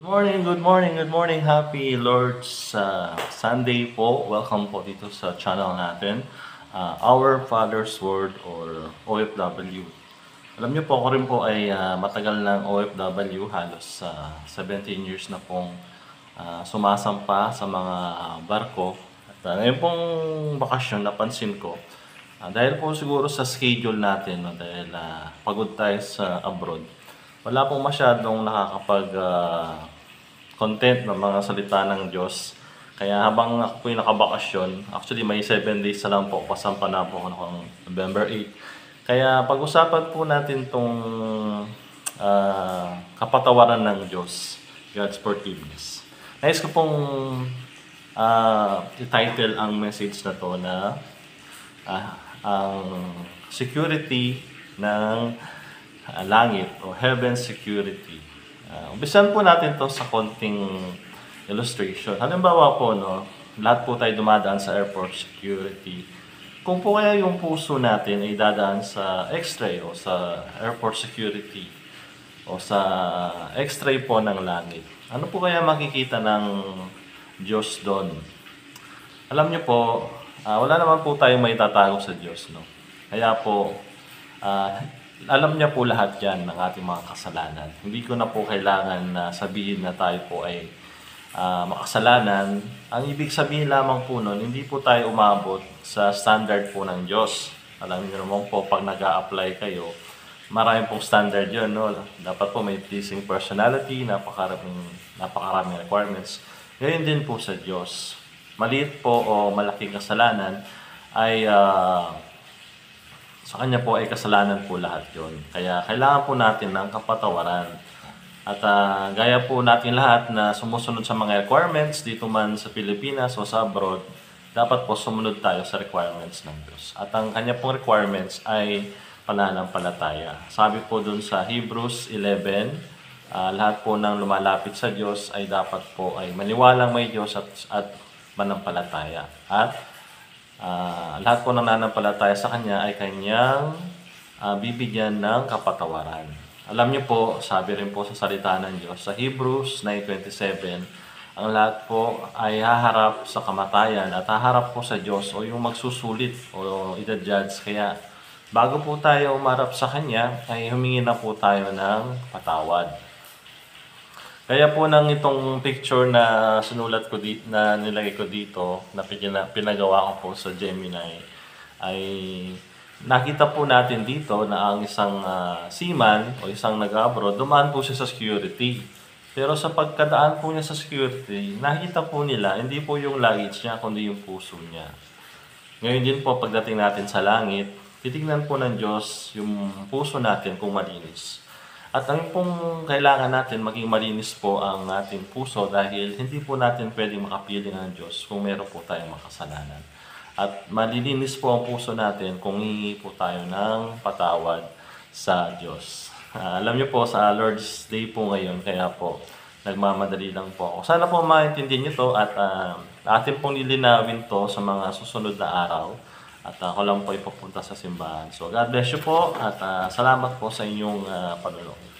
Good morning, good morning. Happy Lord's Sunday po. Welcome po dito sa channel natin, Our Father's Word or OFW. Alam niyo po, ako rin po ay matagal ng OFW, halos 17 years na pong sumasampa sa mga barko. At ngayon pong bakasyon, napansin ko, dahil po siguro sa schedule natin, no, dahil pagod tayo sa abroad, wala pong masyadong content ng mga salita ng Diyos. Kaya habang ako po yung nakabakasyon, actually may 7 days na lang po, pasampa na po ako ng November 8. Kaya pag-usapan po natin itong kapatawaran ng Diyos, God's forgiveness. Nais ko pong i-title ang message na to na ang security ng langit o heaven security. Umpisan po natin to sa konting illustration. Halimbawa po, no, lahat po tayo dumadaan sa airport security. Kung po kaya yung puso natin ay dadaan sa X-ray o sa airport security o sa X-ray po ng langit, ano po kaya makikita ng Diyos doon? Alam niyo po, wala naman po tayong may tatago sa Diyos, no? Kaya po, alam niya po lahat yan ng ating mga kasalanan. Hindi ko na po kailangan na sabihin na tayo po ay makasalanan. Ang ibig sabihin lamang po nun, hindi po tayo umabot sa standard po ng Diyos. Alam niyo naman po, pag nag-a-apply kayo, maraming pong standard yun. No? Dapat po may pleasing personality, napakaraming requirements. Ngayon din po sa Diyos. Maliit po o malaking kasalanan ay sa Kanya po ay kasalanan po lahat yon. Kaya kailangan po natin ng kapatawaran. At gaya po natin lahat na sumusunod sa mga requirements dito man sa Pilipinas o sa abroad, dapat po sumunod tayo sa requirements ng Diyos. At ang Kanya pong requirements ay pananampalataya. Sabi po dun sa Hebrews 11, lahat po ng lumalapit sa Diyos ay dapat po ay maniwalang may Diyos at manampalataya. At lahat po ng nananampalataya sa Kanya ay Kanyang bibigyan ng kapatawaran. Alam niyo po, sabi rin po sa salita ng Diyos, sa Hebrews 9:27, ang lahat po ay haharap sa kamatayan at haharap po sa Diyos o yung magsusulit o i-judge. Kaya bago po tayo umarap sa Kanya, ay humingi na po tayo ng patawad. Kaya po nang itong picture na sinulat ko dito, na nilagay ko dito, na pinagawa ko po sa Gemini, ay nakita po natin dito na ang isang seaman o isang nag-abroad, dumaan po siya sa security. Pero sa pagkadaan po niya sa security, nakita po nila, hindi po yung luggage niya, kundi yung puso niya. Ngayon din po, pagdating natin sa langit, titignan po ng Diyos yung puso natin kung malinis. At ang pong kailangan natin, maging malinis po ang ating puso dahil hindi po natin pwedeng makapili ng Diyos kung meron po tayong makasalanan. At malilinis po ang puso natin kung hihingi po tayo ng patawad sa Diyos. Alam niyo po, sa Lord's Day po ngayon, kaya po nagmamadali lang po ako. Sana po maintindihan niyo to at atin pong lilinawin to sa mga susunod na araw. At ako lang po ipapunta sa simbahan. So God bless you po at salamat po sa inyong panonood.